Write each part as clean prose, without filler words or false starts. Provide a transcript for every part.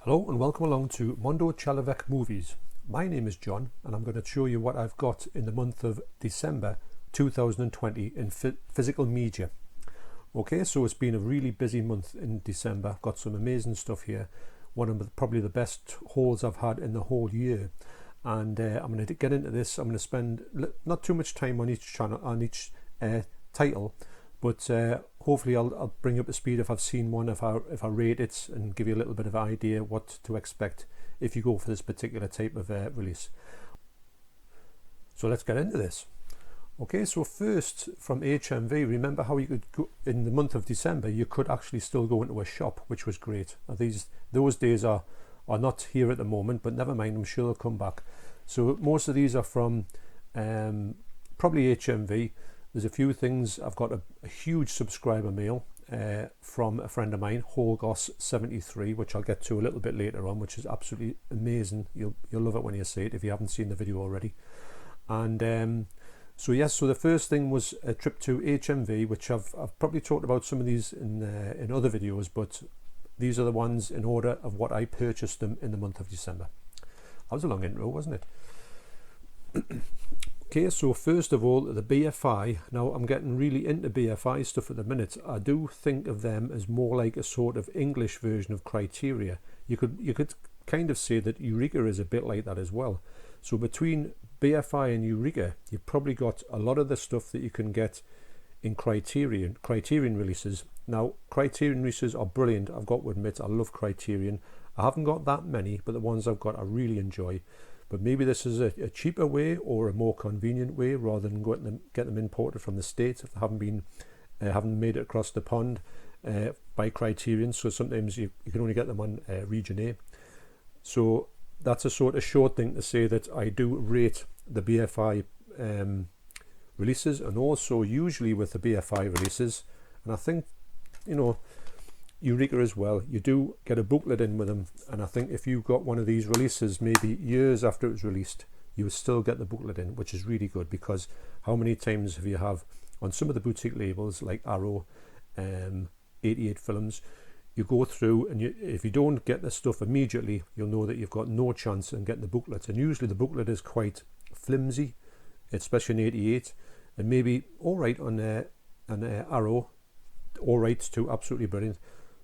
Hello and welcome along to Mondo Chalavec Movies. My name is John and I'm going to show you what I've got in the month of December 2020 in physical media. Okay, so it's been a really busy month in December. I've got some amazing stuff here. One of probably the best hauls I've had in the whole year. And I'm going to get into this. I'm going to spend not too much time on each channel, on each title, but hopefully I'll bring you up to speed if I've seen one, if I rate it, and give you a little bit of an idea what to expect if you go for this particular type of release. So let's get into this. Okay, so first from HMV, remember how you could go in the month of December, you could actually still go into a shop, which was great. Now those days are not here at the moment, but never mind, I'm sure they'll come back. So most of these are from probably HMV. There's a few things. I've got a huge subscriber mail from a friend of mine, Holgos73, which I'll get to a little bit later on, which is absolutely amazing. You'll love it when you see it if you haven't seen the video already. And so the first thing was a trip to HMV, which I've probably talked about some of these in other videos, but these are the ones in order of what I purchased them in the month of December. That was a long intro, wasn't it? Okay, so first of all, the BFI. Now, I'm getting really into BFI stuff at the minute. I do think of them as more like a sort of English version of Criteria. You could kind of say that Eureka is a bit like that as well. So between BFI and Eureka, you've probably got a lot of the stuff that you can get in Criterion releases. Now, Criterion releases are brilliant. I've got to admit, I love Criterion. I haven't got that many, but the ones I've got I really enjoy. But maybe this is a cheaper way or a more convenient way rather than get them imported from the States if they haven't made it across the pond by Criterion. So sometimes you can only get them on Region A. So that's a sort of short thing to say that I do rate the BFI releases, and also usually with the BFI releases, and I think, Eureka as well, you do get a booklet in with them, and I think if you got one of these releases maybe years after it was released, you would still get the booklet in, which is really good, because how many times have you on some of the boutique labels like Arrow, 88 Films, you go through and if you don't get the stuff immediately, you'll know that you've got no chance in getting the booklet, and usually the booklet is quite flimsy, especially in 88, and maybe all right on Arrow, all right to absolutely brilliant.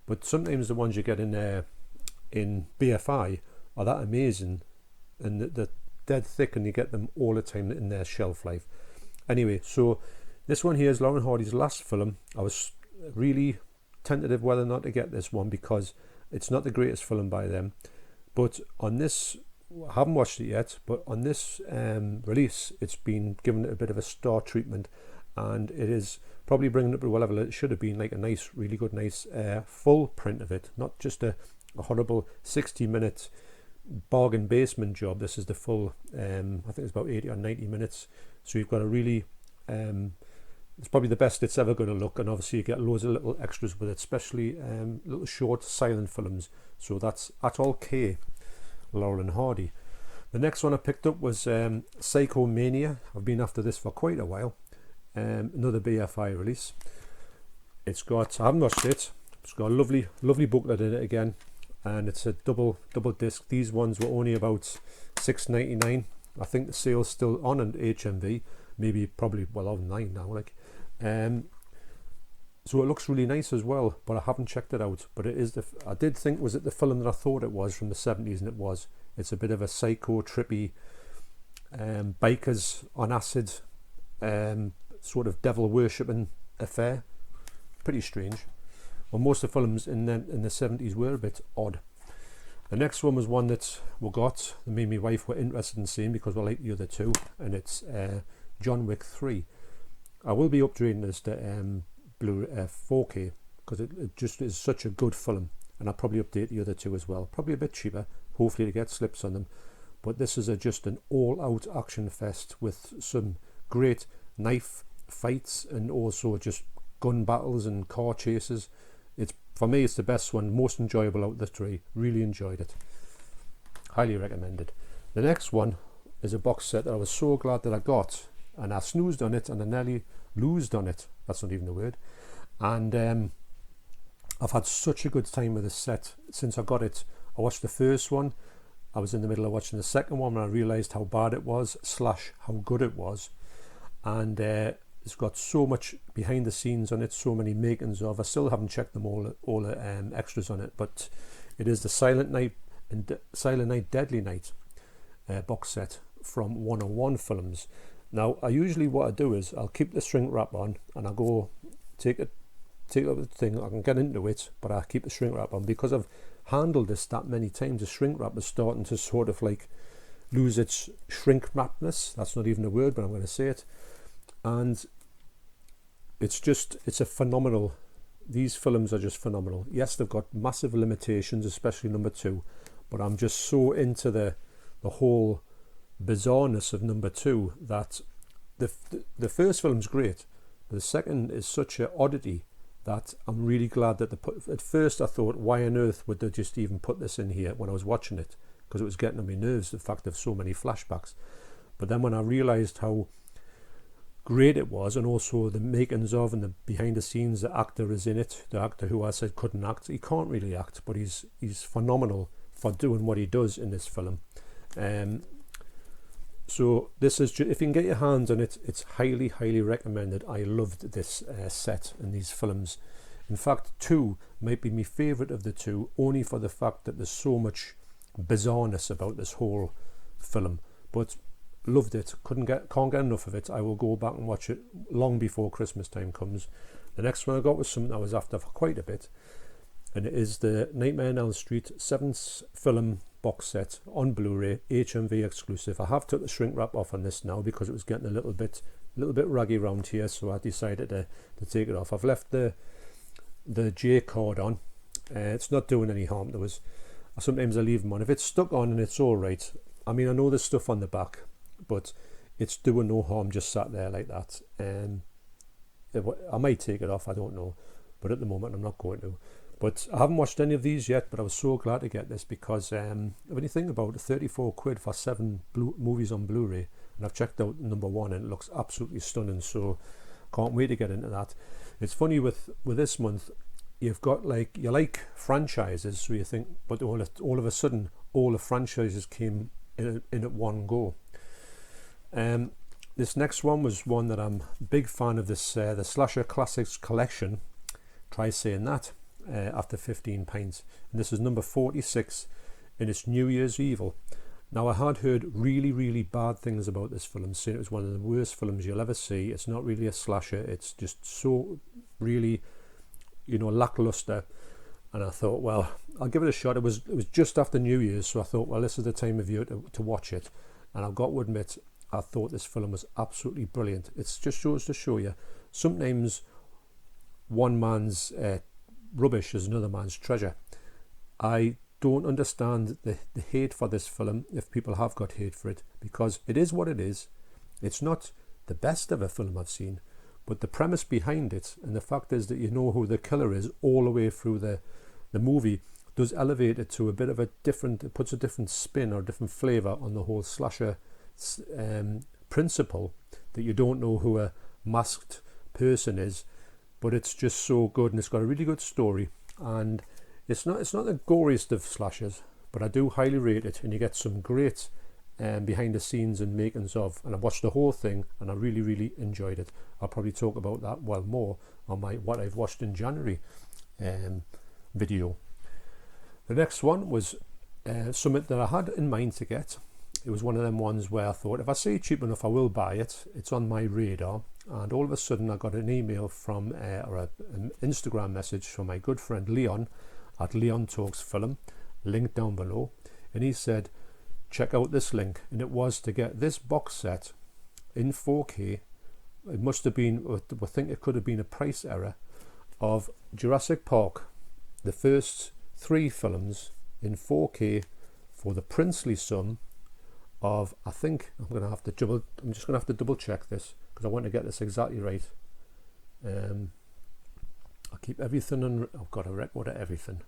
But sometimes the ones you get in BFI are that amazing, and they're dead thick, and you get them all the time in their shelf life. Anyway, so this one here is Lauren Hardy's last film. I was really tentative whether or not to get this one because it's not the greatest film by them. But on this, I haven't watched it yet, but on this release, it's been given a bit of a star treatment, and it is probably bringing up to a level it should have been, like a nice, really good, nice full print of it, not just a horrible 60-minute bargain basement job. This is the full, I think it's about 80 or 90 minutes. So you've got a really, it's probably the best it's ever going to look, and obviously you get loads of little extras with it, especially little short silent films. So that's Atoll K, Laurel and Hardy. The next one I picked up was Psychomania. I've been after this for quite a while. Another BFI release. I haven't watched it. It's got a lovely booklet in it again, and it's a double disc. These ones were only about $6.99. I think the sale's still on at HMV, probably online now. So it looks really nice as well, but I haven't checked it out. But it is I did think, was it the film that I thought it was from the 70s, and it was. It's a bit of a psycho trippy bikers on acid sort of devil worshipping affair. Pretty strange. Well, most of the films in the 70s were a bit odd. The next one was one that me and my wife were interested in seeing because we like the other two, and it's John Wick 3. I will be upgrading this to Blu 4K because it just is such a good film, and I'll probably update the other two as well. Probably a bit cheaper, hopefully to get slips on them. But this is just an all-out action fest with some great knife fights and also just gun battles and car chases. For me, it's the best one, most enjoyable out of the three. Really enjoyed it. Highly recommended. The next one is a box set that I was so glad that I got, and I snoozed on it and I nearly loosed on it. That's not even the word. And I've had such a good time with this set since I got it. I I watched the first one. I was in the middle of watching the second one when I realised how bad it was / how good it was. And it's got so much behind the scenes on it, so many makings of. I still haven't checked them all the extras on it, but it is the Silent Night and Deadly Night box set from 101 Films. Now, what I do is I'll keep the shrink wrap on and I'll go take up the thing. I can get into it, but I keep the shrink wrap on because I've handled this that many times. The shrink wrap is starting to sort of like lose its shrink wrapness. That's not even a word, but I'm going to say it. And it's a phenomenal. These films are just phenomenal. Yes, they've got massive limitations, especially number 2, but I'm just so into the whole bizarreness of number 2 that the first film's great, but the second is such an oddity that I'm really glad that at first I thought, why on earth would they just even put this in here when I was watching it, because it was getting on my nerves, the fact of so many flashbacks. But then when I realised how great it was, and also the makings of and the behind the scenes, the actor is in it, the actor who I said couldn't act, he can't really act, but he's phenomenal for doing what he does in this film. So this is, if you can get your hands on it, it's highly recommended. I loved this set and these films. In fact, 2 might be my favourite of the 2, only for the fact that there's so much bizarreness about this whole film. But loved it, can't get enough of it. I will go back and watch it long before Christmas time comes. The next one I got was something I was after for quite a bit, and it is the Nightmare on Elm Street 7th film box set on Blu-ray, HMV exclusive. I have took the shrink wrap off on this now because it was getting a little bit raggy around here, so I decided to take it off. I've left the J card on. It's not doing any harm to us. Sometimes I leave them on. If it's stuck on and it's all right, I mean, I know there's stuff on the back, but it's doing no harm just sat there like that. I might take it off, I don't know, but at the moment I'm not going to. But I haven't watched any of these yet, but I was so glad to get this because when you think about it, 34 quid for 7 movies on Blu-ray, and I've checked out number 1 and it looks absolutely stunning, so can't wait to get into that. It's funny with this month, you've got you like franchises, so you think, but all of a sudden all the franchises came in at one go. This next one was one that I'm a big fan of, this the Slasher Classics collection. Try saying that. After 15 pints, and this is number 46 and it's New Year's Evil. Now, I had heard really bad things about this film, saying it was one of the worst films you'll ever see. It's not really a slasher, it's just so really lackluster, and I thought, well, I'll give it a shot. It was just after New Year's, so I thought, well, this is the time of year to watch it, and I've got to admit, I thought this film was absolutely brilliant. It just shows to show you sometimes one man's rubbish is another man's treasure. I don't understand the hate for this film, if people have got hate for it, because it is what it is. It's not the best ever film I've seen, but the premise behind it and the fact is that you know who the killer is all the way through the movie does elevate it to a bit of it puts a different spin or different flavour on the whole slasher principle, that you don't know who a masked person is. But it's just so good, and it's got a really good story, and it's not the goriest of slashers, but I do highly rate it, and you get some great behind the scenes and makings of, and I watched the whole thing and I really enjoyed it. I'll probably talk about that more on my what I've watched in January video. The next one was something that I had in mind to get. It was one of them ones where I thought, if I see it cheap enough I will buy it. It's on my radar. And all of a sudden I got an email from or an Instagram message from my good friend Leon at Leon Talks Film, link down below, and he said check out this link, and it was to get this box set in 4K. It must have been, I think it could have been a price error, of Jurassic Park, the first 3 films in 4K for the princely sum of, I think I'm just going to have to double check this because I want to get this exactly right. I'll keep everything on. I've got a record of everything.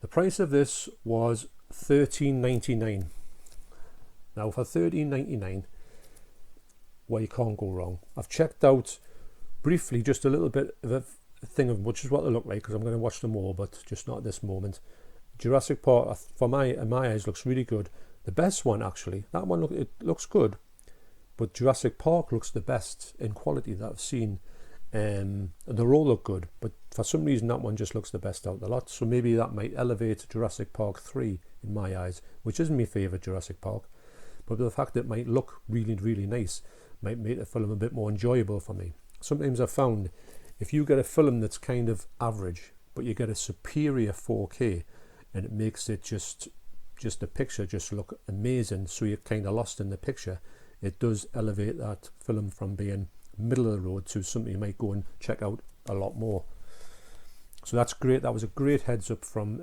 The price of this was $13.99. Now for $13.99, well, you can't go wrong. I've checked out briefly just a little bit of a thing of which is what they look like, because I'm going to watch them all, but just not at this moment. Jurassic Park, for in my eyes, looks really good. The best one, actually, that one, it looks good, but Jurassic Park looks the best in quality that I've seen. They all look good, but for some reason that one just looks the best out of the lot. So maybe that might elevate Jurassic Park 3 in my eyes, which isn't my favourite Jurassic Park. But the fact that it might look really, really nice might make the film a bit more enjoyable for me. Sometimes I've found if you get a film that's kind of average, but you get a superior 4K, and it makes it just the picture just look amazing, so you're kind of lost in the picture, it does elevate that film from being middle of the road to something you might go and check out a lot more. So that's great. That was a great heads up from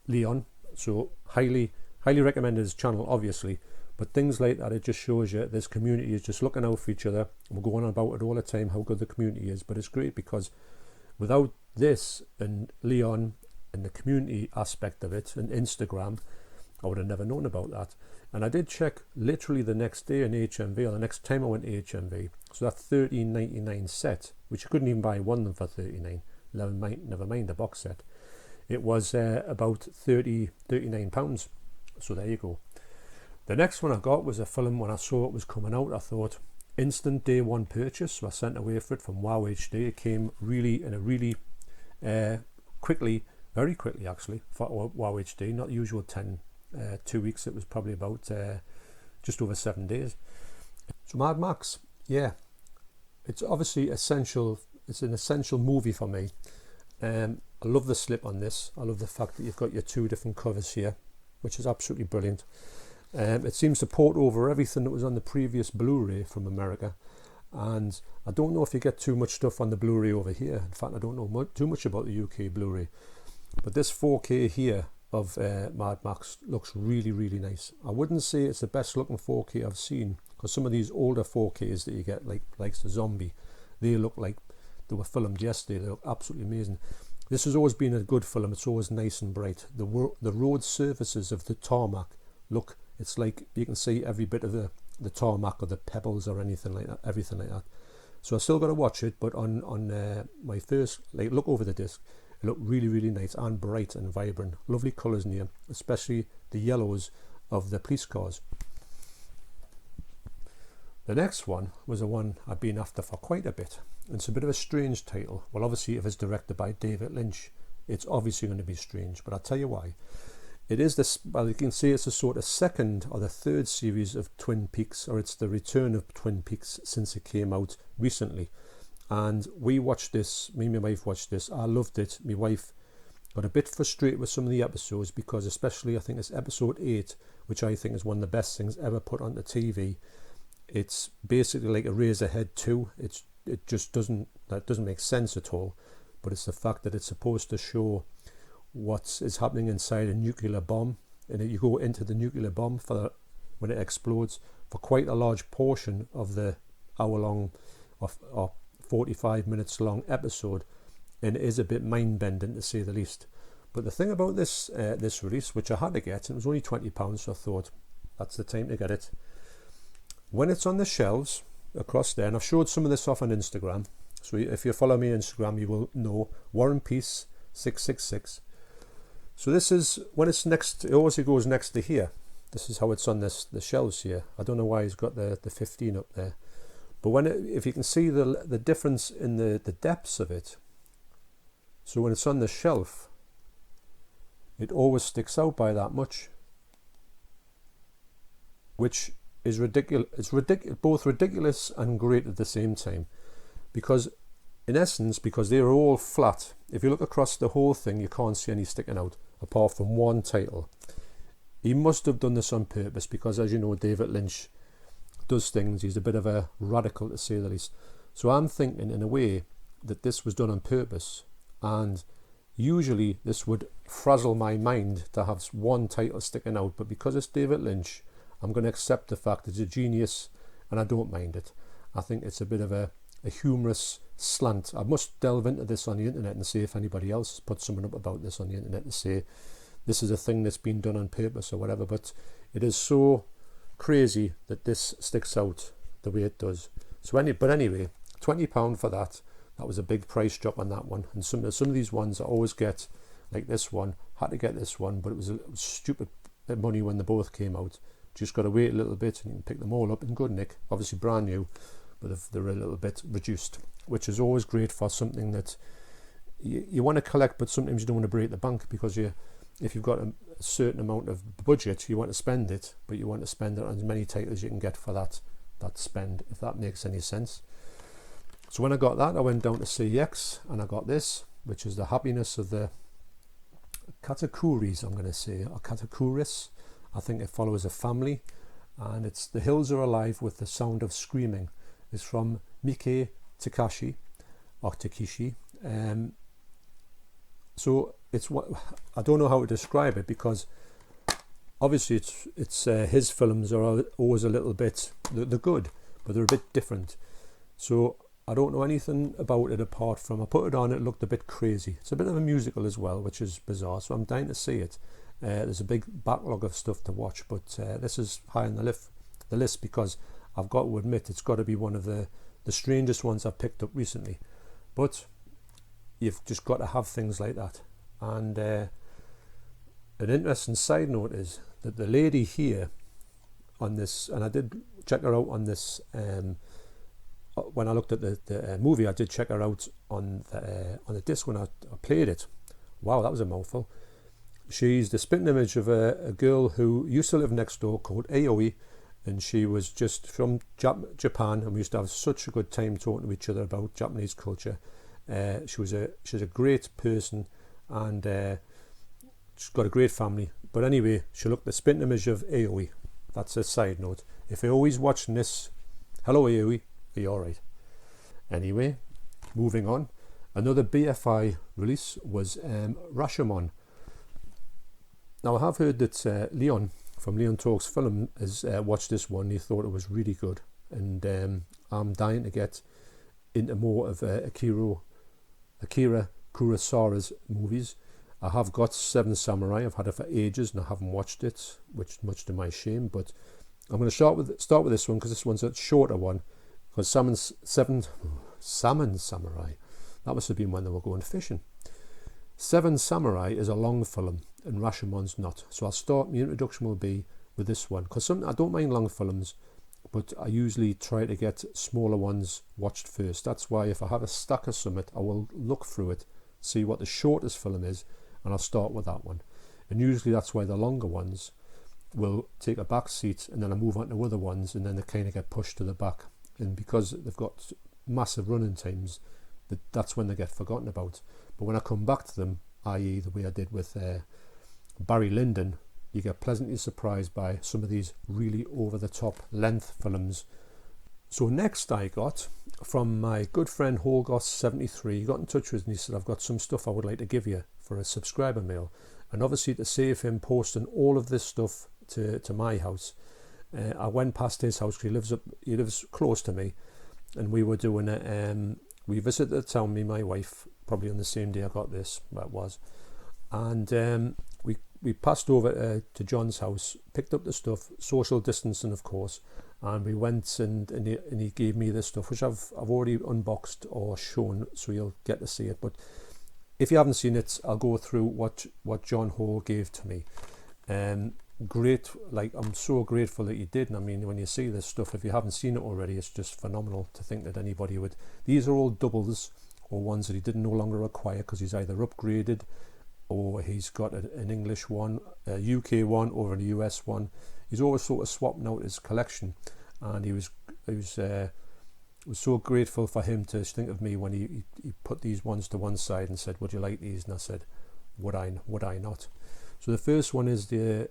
Leon. So highly recommend his channel, obviously. But things like that, it just shows you this community is just looking out for each other. We're going on about it all the time, how good the community is. But it's great because without this and Leon and the community aspect of it and Instagram, I would have never known about that. And I did check literally the next day in HMV, or the next time I went to HMV. So that $13.99 set, which you couldn't even buy one of them for $39, never mind the box set. It was about £39. So there you go. The next one I got was a film. When I saw it was coming out, I thought instant day one purchase. So I sent away for it from Wow HD. It came really quickly, very quickly actually, for Wow HD. Not the usual 2 weeks. It was probably about just over 7 days. So Mad Max, yeah, it's obviously essential. It's an essential movie for me. I love the slip on this. I love the fact that you've got your two different covers here, which is absolutely brilliant. It seems to port over everything that was on the previous Blu-ray from America, and I don't know if you get too much stuff on the Blu-ray over here. In fact, I don't know too much about the UK Blu-ray, but this 4K here of Mad Max looks really, really nice. I wouldn't say it's the best looking 4K I've seen, because some of these older 4Ks that you get, like the Zombie, they look like they were filmed yesterday. They look absolutely amazing. This has always been a good film. It's always nice and bright. The road surfaces of the tarmac look, it's like you can see every bit of the tarmac or the pebbles or anything like that, everything like that. So I still got to watch it, but on my first look over the disc, it looked really, really nice and bright and vibrant. Lovely colours in here, especially the yellows of the police cars. The next one was a one I've been after for quite a bit. It's a bit of a strange title. Well, obviously if it's directed by David Lynch, it's obviously going to be strange, but I'll tell you why. It is this, well, you can see it's a sort of second or the third series of Twin Peaks, or it's the return of Twin Peaks since it came out recently. And we watched this, me and my wife watched this. I loved it. My wife got a bit frustrated with some of the episodes, because especially I think it's episode 8, which I think is one of the best things ever put on the TV. It's basically like a Razorhead 2. It just doesn't make sense at all. But it's the fact that it's supposed to show what is happening inside a nuclear bomb, and you go into the nuclear bomb when it explodes for quite a large portion of the hour-long or 45 minutes long episode, and it is a bit mind-bending to say the least. But the thing about this release, which I had to get, and it was only £20, so I thought that's the time to get it. When it's on the shelves across there, and I've showed some of this off on Instagram, so if you follow me on Instagram, you will know War and Peace 666. So this is when it's next. It always goes next to here. This is how it's on the shelves here. I don't know why he's got the 15 up there, but if you can see the difference in the depths of it. So when it's on the shelf, it always sticks out by that much, which is ridiculous. It's ridiculous, both ridiculous and great at the same time, because in essence, because they're all flat, if you look across the whole thing, you can't see any sticking out apart from one title. He must have done this on purpose, because as you know, David Lynch does things. He's a bit of a radical, to say the least. So I'm thinking in a way that this was done on purpose, and usually this would frazzle my mind to have one title sticking out, but because it's David Lynch, I'm going to accept the fact it's a genius, and I don't mind it. I think it's a bit of a humorous slant. I must delve into this on the internet and see if anybody else has put something up about this on the internet to say this is a thing that's been done on purpose or whatever, but it is so crazy that this sticks out the way it does. But anyway, £20 for that. That was a big price drop on that one. And some of these ones I always get like this one. Had to get this one, but it was stupid money when they both came out. Just got to wait a little bit and you can pick them all up in good nick. Obviously brand new, but they're a little bit reduced, which is always great for something that you want to collect, but sometimes you don't want to break the bank, because if you've got a certain amount of budget, you want to spend it, but you want to spend it on as many titles as you can get for that spend, if that makes any sense. So when I got that, I went down to CX and I got this, which is the happiness of the Katakuris, I'm going to say, or Katakuris. I think it follows a family, and it's The Hills Are Alive with the Sound of Screaming. It's from Mike Takashi, or Takishi. So it's what I don't know how to describe it, because obviously it's his films are always a little bit, they're good, but they're a bit different. So I don't know anything about it apart from I put it on, it looked a bit crazy. It's a bit of a musical as well, which is bizarre, so I'm dying to see it. There's a big backlog of stuff to watch, but this is high on the list because I've got to admit it's got to be one of the strangest ones I've picked up recently. But you've just got to have things like that. And an interesting side note is that the lady here on this, and I did check her out on this, when I looked at the movie, I did check her out on the disc when I played it. Wow, that was a mouthful. She's the spitting image of a girl who used to live next door called Aoi, and she was just from Japan, and we used to have such a good time talking to each other about Japanese culture. She's a great person, and she's got a great family. But anyway, she looked the spitting image of Aoi. That's a side note. If Aoi's watching this, hello Aoi, are you alright? Anyway, moving on. Another BFI release was Rashomon. Now I have heard that Leon from Leon Talks Film has watched this one. He thought it was really good, and I'm dying to get into more of Akira Kurosawa's movies. I have got Seven Samurai. I've had it for ages and I haven't watched it, which much to my shame. But I'm going to start with this one because this one's a shorter one. Because Salmon Samurai, that must have been when they were going fishing. Seven Samurai is a long film and Rashomon's not. So I'll start, my introduction will be with this one. Because I don't mind long films, but I usually try to get smaller ones watched first. That's why if I have a stack of something, I will look through it, see what the shortest film is, and I'll start with that one. And usually that's why the longer ones will take a back seat, and then I move on to other ones, and then they kind of get pushed to the back. And because they've got massive running times, that's when they get forgotten about. But when I come back to them, i.e. the way I did with Barry Lyndon, you get pleasantly surprised by some of these really over-the-top length films. So next I got from my good friend Holgoss73. He got in touch with me and he said, I've got some stuff I would like to give you for a subscriber mail. And obviously to save him posting all of this stuff to my house, I went past his house because he lives close to me, and we were doing we visited the town, me and my wife, probably on the same day I got this, that was, and we passed over to John's house, picked up the stuff, social distancing of course, and we went and he gave me this stuff, which I've already unboxed or shown, so you'll get to see it. But if you haven't seen it, I'll go through what John Hall gave to me. Great, like I'm so grateful that you did. And I mean, when you see this stuff, if you haven't seen it already, it's just phenomenal to think that anybody would. These are all doubles or ones that he didn't no longer require because he's either upgraded or he's got an English one, a UK one, or a US one. He's always sort of swapping out his collection, and he was so grateful for him to think of me when he put these ones to one side and said, "Would you like these?" And I said, "Would I not?" So the first one is the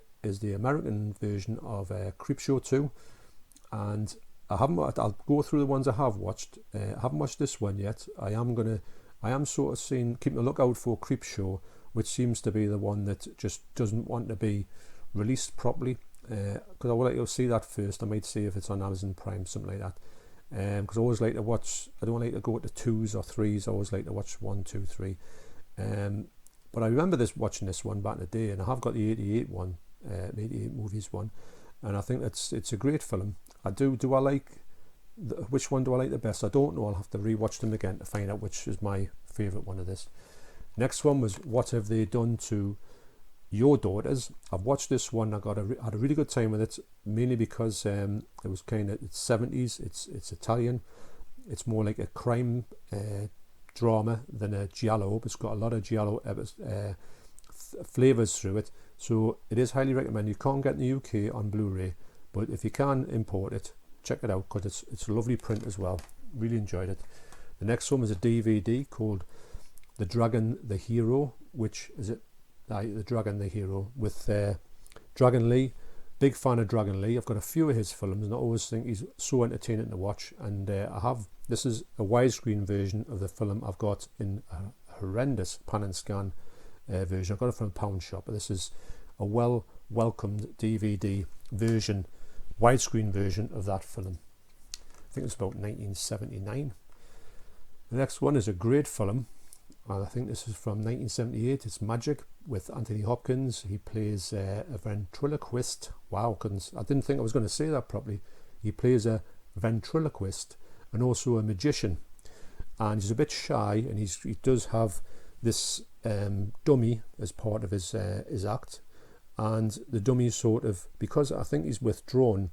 American version of Creepshow 2, and I'll go through the ones I have watched. I haven't watched this one yet. I am sort of keeping a lookout for Creepshow, which seems to be the one that just doesn't want to be released properly, because I would like to see that first. I might see if it's on Amazon Prime, something like that, because I always like to watch, I don't like to go to 2s or 3s, I always like to watch 1, 2, 3, but I remember watching this one back in the day, and I have got the 88 one, 88 movies one, and I think it's a great film. Do I like which one do I like the best? I don't know. I'll have to rewatch them again to find out which is my favourite one of this. Next one was What Have They Done to Your Daughters? I've watched this one. I had a really good time with it, mainly because it was kind of, it's 70s, it's Italian. It's more like a crime drama than a giallo. It's got a lot of giallo flavours through it, so it is highly recommended. You can't get in the UK on Blu-ray, but if you can import it, check it out, because it's a lovely print as well. Really enjoyed it. The next one was a DVD called The Dragon the Hero, which is it? The Dragon the Hero with Dragon Lee. Big fan of Dragon Lee. I've got a few of his films and I always think he's so entertaining to watch, and this is a widescreen version of the film I've got in a horrendous pan and scan version. I got it from a pound shop, but this is a welcomed DVD version, widescreen version of that film. I think it's about 1979. The next one is a great film, and I think this is from 1978. It's Magic with Anthony Hopkins. He plays a ventriloquist. Wow, I didn't think I was going to say that properly. He plays a ventriloquist and also a magician, and he's a bit shy, and he does have this dummy as part of his act, and the dummy sort of, because I think he's withdrawn,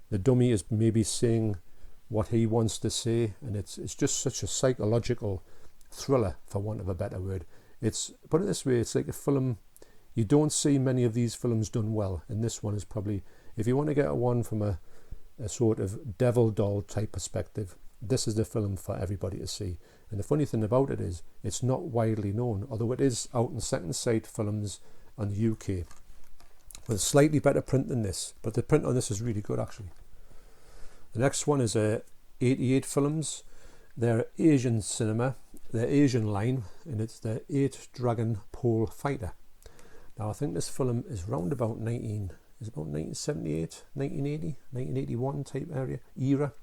the dummy is maybe saying what he wants to say, and it's just such a psychological thriller, for want of a better word. It's, put it this way, it's like a film, you don't see many of these films done well, and this one is probably, if you want to get one from a sort of devil doll type perspective, this is the film for everybody to see. And the funny thing about it is, it's not widely known, although it is out in second sight films on the UK, with a slightly better print than this, but the print on this is really good actually. The next one is 88 films. They're Asian cinema, they're Asian line, and it's the 8 Dragon Pole Fighter. Now I think this film is round about 1978, 1980, 1981 type era.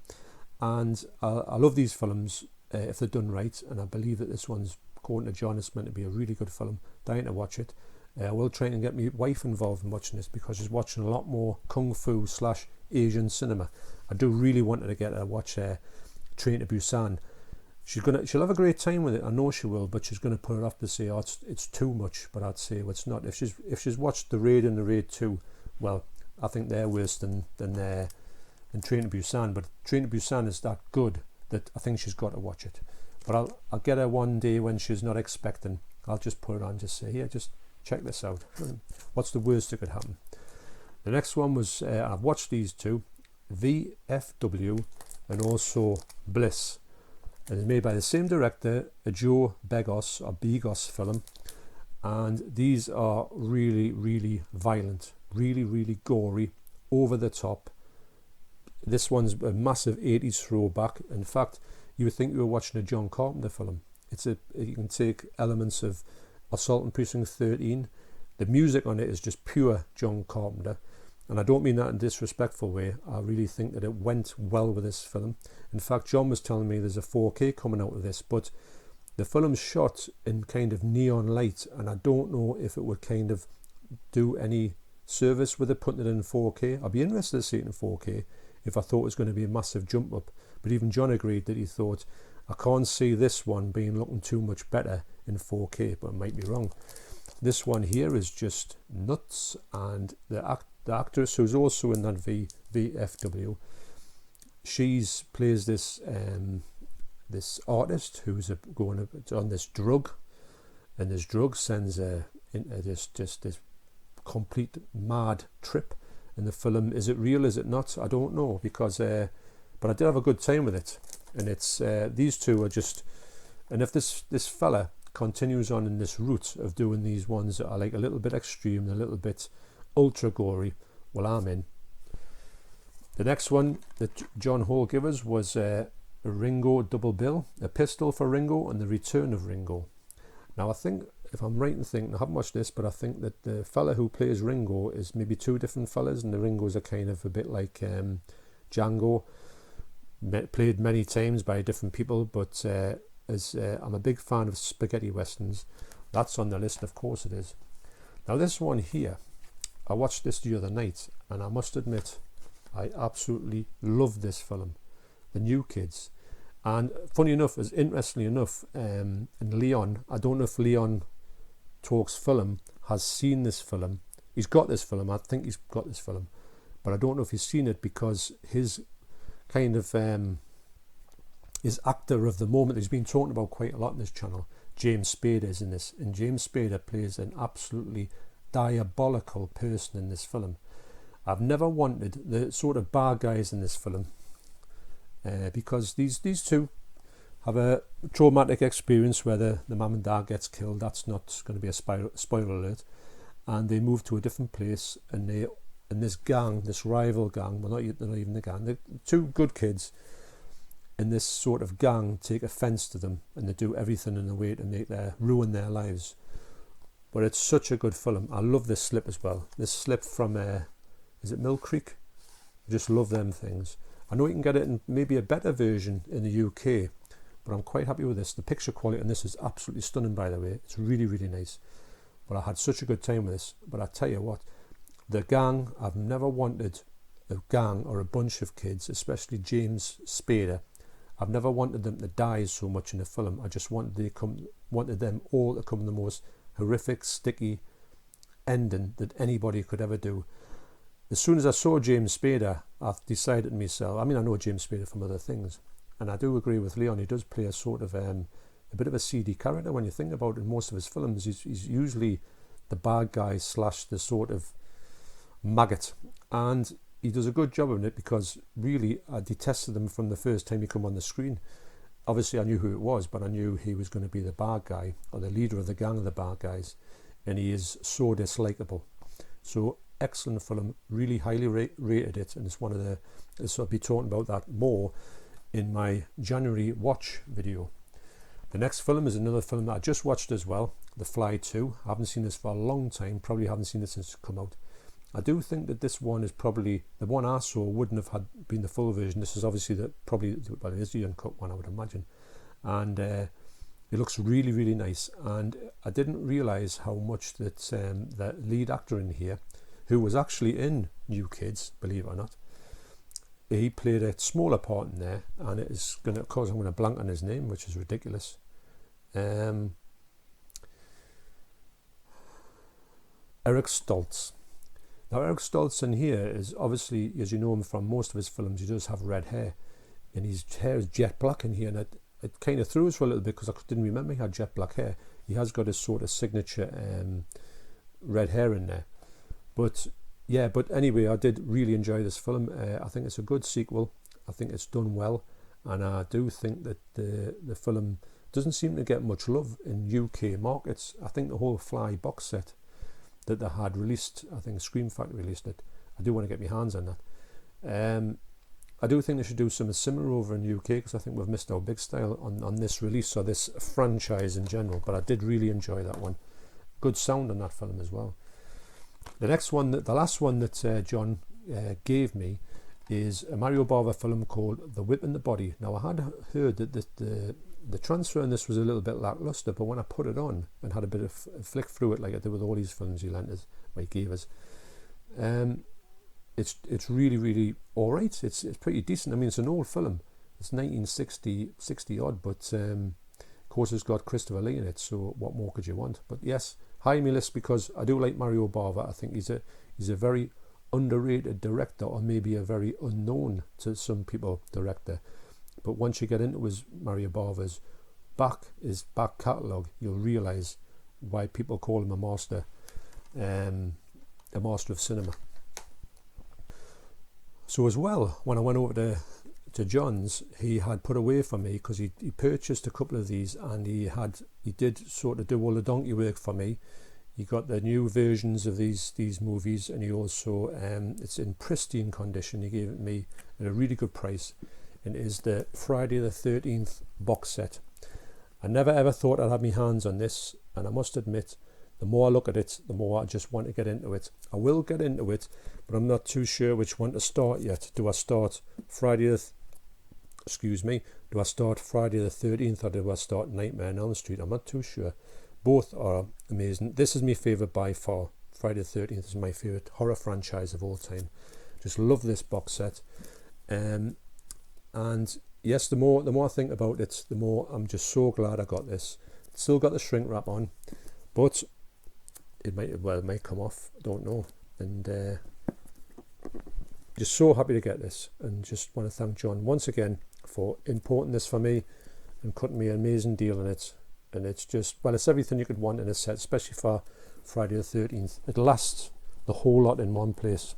And I love these films if they're done right, and I believe that this one's, according to John, is meant to be a really good film. Dying to watch it. I will try and get my wife involved in watching this, because she's watching a lot more Kung Fu / Asian cinema. I do really want her to get her watch Train to Busan. She'll have a great time with it, I know she will, but she's going to put it off to say, oh, it's too much. But I'd say, well, it's not. If she's watched The Raid and The Raid 2, well, I think they're worse than Train to Busan. But Train to Busan is that good that I think she's got to watch it. But I'll get her one day when she's not expecting. I'll just put it on, just say, here, just check this out. What's the worst that could happen? The next one was, I've watched these two, VFW and also Bliss. And it's made by the same director, a Joe Begos film. And these are really, really violent, really, really gory, over the top. This one's a massive 80s throwback. In fact, you would think you were watching a John Carpenter film. You can take elements of Assault on Precinct 13. The music on it is just pure John Carpenter. And I don't mean that in a disrespectful way. I really think that it went well with this film. In fact, John was telling me there's a 4K coming out of this, but the film's shot in kind of neon light, and I don't know if it would kind of do any service with it putting it in 4K. I'd be interested to see it in 4K if I thought it was going to be a massive jump up. But even John agreed that he thought, I can't see this one being looking too much better in 4K, but I might be wrong. This one here is just nuts, and the actress who's also in that VFW, she's plays this this artist who's going on this drug, and this drug sends into this complete mad trip. In the film, is it real? Is it not? I don't know, because but I did have a good time with it. And it's these two are just, and if this fella continues on in this route of doing these ones that are like a little bit extreme, a little bit ultra gory, well, I'm in. The next one that John Hall gave us was a Ringo double bill, A Pistol for Ringo and The Return of Ringo. Now I think, if I'm right in thinking, I haven't watched this, but I think that the fella who plays Ringo is maybe two different fellas, and the Ringos are kind of a bit like Django, played many times by different people, but I'm a big fan of spaghetti westerns. That's on the list, of course it is. Now this one here, I watched this the other night, and I must admit, I absolutely love this film, The New Kids. And funny enough, as interestingly enough, and Leon, I don't know if Leon Talks Film has seen this film. He's got this film. I think he's got this film, but I don't know if he's seen it, because his kind of his actor of the moment, he's been talking about quite a lot in this channel, James Spader, is in this, and James Spader plays an absolutely diabolical person in this film. I've never wanted the sort of bad guys in this film, because these two have a traumatic experience where the mum and dad gets killed. That's not going to be a spoiler alert. And they move to a different place, and this gang, this rival gang, well, they're not even the gang, they're two good kids in this sort of gang, take offence to them, and they do everything in a way to ruin their lives. But it's such a good film. I love this slip as well. This slip from, is it Mill Creek? I just love them things. I know you can get it in maybe a better version in the UK, but I'm quite happy with this. The picture quality on this is absolutely stunning, by the way. It's really, really nice. But I had such a good time with this. But I tell you what, the gang, I've never wanted a gang or a bunch of kids, especially James Spader, I've never wanted them to die so much in a film. I just wanted them all to come in the most horrific, sticky ending that anybody could ever do. As soon as I saw James Spader, I decided to myself, I mean, I know James Spader from other things, and I do agree with Leon. He does play a sort of a bit of a seedy character when you think about it. In most of his films, he's usually the bad guy / the sort of maggot, and he does a good job of it, because really I detested him from the first time he came on the screen. Obviously I knew who it was, but I knew he was going to be the bad guy, or the leader of the gang of the bad guys, and he is so dislikable. So excellent film, really highly rated it, and it's one of the, so I'll be talking about that more in my January watch video. The next film is another film that I just watched as well, The Fly 2. I haven't seen this for a long time, probably haven't seen it since it's come out. I do think that this one is probably, the one I saw wouldn't have been the full version. This is obviously it is the uncut one, I would imagine. And it looks really, really nice. And I didn't realise how much that the lead actor in here, who was actually in New Kids, believe it or not, he played a smaller part in there, and it is going to, of course I'm going to blank on his name, which is ridiculous. Eric Stoltz. Now Eric Stoltz in here is obviously, as you know him from most of his films, he does have red hair, and his hair is jet black in here, and it kind of threw us for a little bit, because I didn't remember he had jet black hair. He has got his sort of signature red hair in there. But yeah, but anyway, I did really enjoy this film. I think it's a good sequel. I think it's done well, and I do think that the film doesn't seem to get much love in UK markets. I think the whole Fly box set that they had released, I think Scream Factory released it. I do want to get my hands on that. I do think they should do something similar over in the UK, because I think we've missed our big style on this release, or this franchise in general. But I did really enjoy that one. Good sound on that film as well. The next one, the last one that John gave me, is a Mario Bava film called The Whip and the Body. Now I had heard that the transfer in this was a little bit lackluster, but when I put it on and had a bit of flick through it, like I did with all these films he lent us, or he gave us, it's really, really all right. It's pretty decent. I mean, it's an old film. It's 1960 odd, but of course it's got Christopher Lee in it. So what more could you want? But yes, high on my list, because I do like Mario Bava. I think he's a very underrated director, or maybe a very unknown to some people director. But once you get into Mario Bava's back catalogue, you'll realise why people call him a master of cinema. So as well, when I went over to John's, he had put away for me, because he purchased a couple of these, and he did sort of do all the donkey work for me. He got the new versions of these movies, and he also it's in pristine condition. He gave it me at a really good price, and it is the Friday the 13th box set. I never ever thought I'd have my hands on this, and I must admit, the more I look at it, the more I just want to get into it. I will get into it, but I'm not too sure which one to start yet. Do I start Friday the 13th, or do I start Nightmare on Elm Street? I'm not too sure. Both are amazing. This is my favourite by far. Friday the 13th is my favourite horror franchise of all time. Just love this box set. And yes, the more I think about it, the more I'm just so glad I got this. Still got the shrink wrap on, but it might come off, I don't know. And just so happy to get this, and just want to thank John once again for importing this for me and cutting me an amazing deal on it. And it's just, well, it's everything you could want in a set, especially for Friday the 13th. It lasts the whole lot in one place.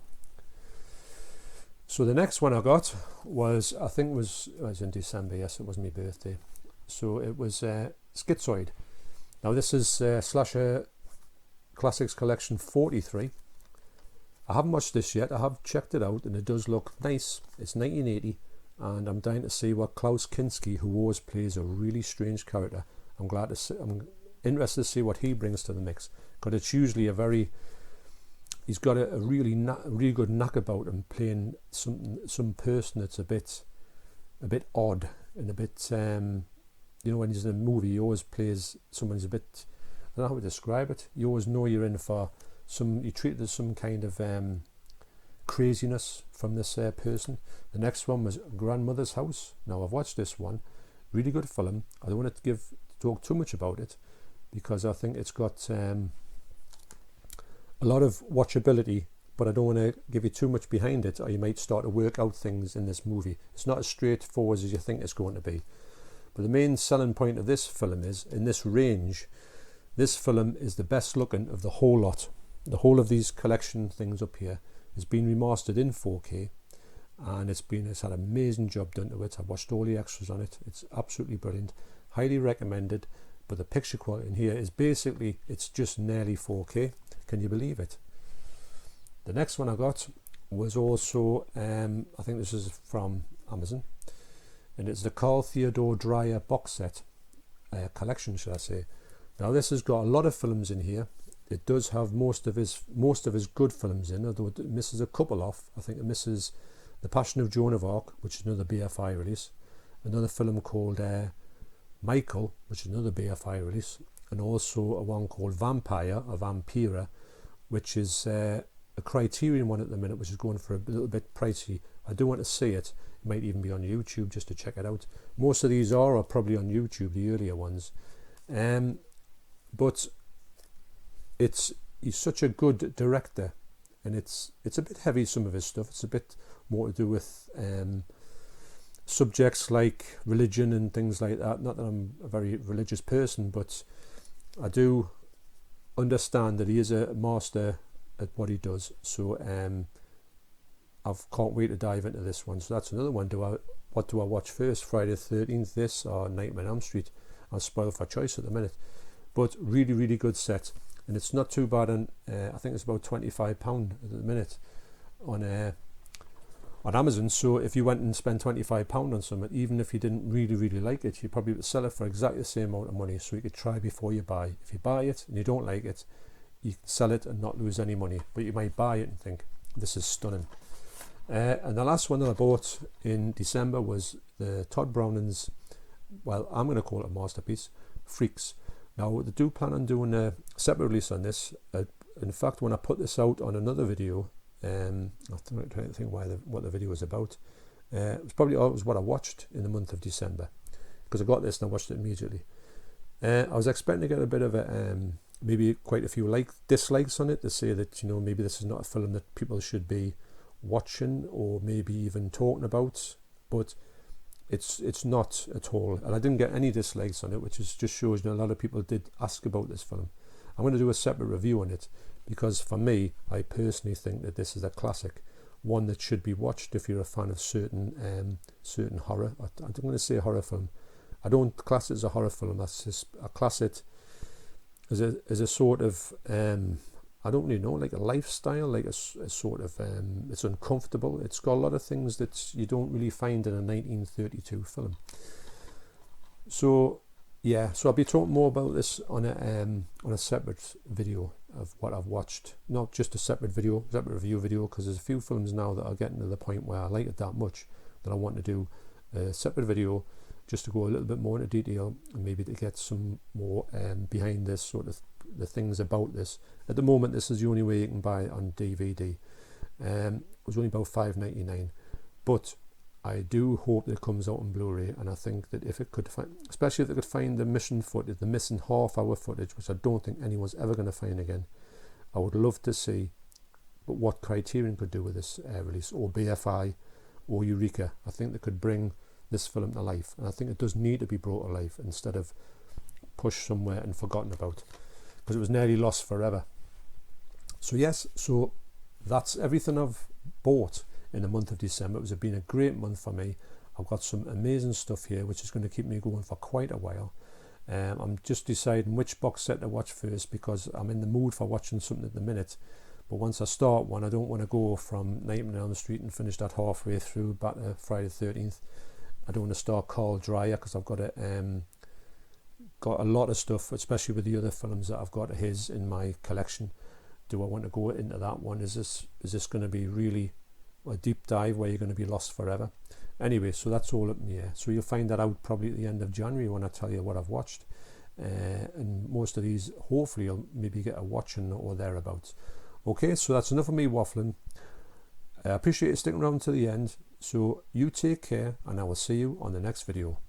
So the next one I got was, I think it was in December. Yes, it was my birthday. So it was Schizoid. Now this is Slasher Classics Collection 43. I haven't watched this yet. I have checked it out, and it does look nice. It's 1980, and I'm dying to see what Klaus Kinski, who always plays a really strange character, I'm interested to see what he brings to the mix, because it's usually he's got a really good knack about him, playing some person that's a bit odd and a bit when he's in a movie, he always plays someone who's a bit, I don't know how to describe it. You always know you're in for you treat it as some kind of craziness from this person. The next one was Grandmother's House. Now I've watched this one, really good film. I don't want to talk too much about it, because I think it's got a lot of watchability, but I don't want to give you too much behind it, or you might start to work out things in this movie. It's not as straightforward as you think it's going to be. But the main selling point of this film is, in this range, this film is the best looking of the whole lot. The whole of these collection things up here has been remastered in 4K, and it's had an amazing job done to it. I've watched all the extras on it. It's absolutely brilliant. Highly recommended. But the picture quality in here is basically, it's just nearly 4K. Can you believe it? The next one I got was also, I think this is from Amazon, and it's the Carl Theodor Dreyer box set collection, should I say. Now this has got a lot of films in here. It does have most of his good films in, although it misses a couple off. I think it misses The Passion of Joan of Arc, which is another BFI release, another film called Michael, which is another BFI release, and also a one called Vampire or Vampira, which is a Criterion one at the minute, which is going for a little bit pricey. I do want to see it. It might even be on YouTube just to check it out. Most of these are probably on YouTube, the earlier ones. But he's such a good director, and it's a bit heavy, some of his stuff. It's a bit more to do with subjects like religion and things like that. Not that I'm a very religious person, but I do understand that he is a master at what he does. So I can't wait to dive into this one. So that's another one. What do I watch first? Friday the 13th, this, or Nightmare on Elm Street? I'll spoil for choice at the minute. But really, really good set. And it's not too bad, and I think it's about £25 at the minute on Amazon. So if you went and spent £25 on something, even if you didn't really, really like it, you probably would sell it for exactly the same amount of money. So you could try before you buy. If you buy it and you don't like it, you can sell it and not lose any money. But you might buy it and think, this is stunning. And the last one that I bought in December was the Todd Browning's, well, I'm going to call it a masterpiece, Freaks. Now, they do plan on doing a separate release on this. In fact, when I put this out on another video, I'm trying to think what the video was about. It was probably always what I watched in the month of December, because I got this and I watched it immediately. I was expecting to get a bit of maybe quite a few dislikes on it, to say that, maybe this is not a film that people should be watching or maybe even talking about, but it's not at all. And I didn't get any dislikes on it, which just shows a lot of people did ask about this film. I'm going to do a separate review on it, because for me, I personally think that this is a classic, one that should be watched if you're a fan of certain horror. I'm going to say horror film. I don't class it as a horror film. I class it as a sort of I don't really know, like a lifestyle, like a sort of it's uncomfortable. It's got a lot of things that you don't really find in a 1932 film. So yeah, so I'll be talking more about this on a separate video of what I've watched, not just a separate review video, because there's a few films now that are getting to the point where I like it that much that I want to do a separate video just to go a little bit more into detail, and maybe to get some more behind this sort of the things about this. At the moment, this is the only way you can buy it on DVD. It was only about $5.99, but I do hope that it comes out on Blu-ray, and I think that if it could find, especially if they could find the mission footage, the missing half-hour footage, which I don't think anyone's ever going to find again, I would love to see. But what Criterion could do with this release, or BFI, or Eureka, I think they could bring this film to life, and I think it does need to be brought to life instead of pushed somewhere and forgotten about, because it was nearly lost forever. So yes, so that's everything I've bought in the month of December. It has been a great month for me. I've got some amazing stuff here which is going to keep me going for quite a while. I'm just deciding which box set to watch first, because I'm in the mood for watching something at the minute. But once I start one, I don't want to go from Nightmare on Elm Street and finish that halfway through back to Friday the 13th. I don't want to start Carl Dreyer, because I've got a lot of stuff, especially with the other films that I've got of his in my collection. Do I want to go into that one? Is this going to be really a deep dive where you're going to be lost forever? Anyway, so that's all up in the air. So you'll find that out probably at the end of January when I tell you what I've watched. And most of these, hopefully, you'll maybe get a watching or thereabouts. Okay, so that's enough of me waffling. I appreciate you sticking around to the end. So you take care, and I will see you on the next video.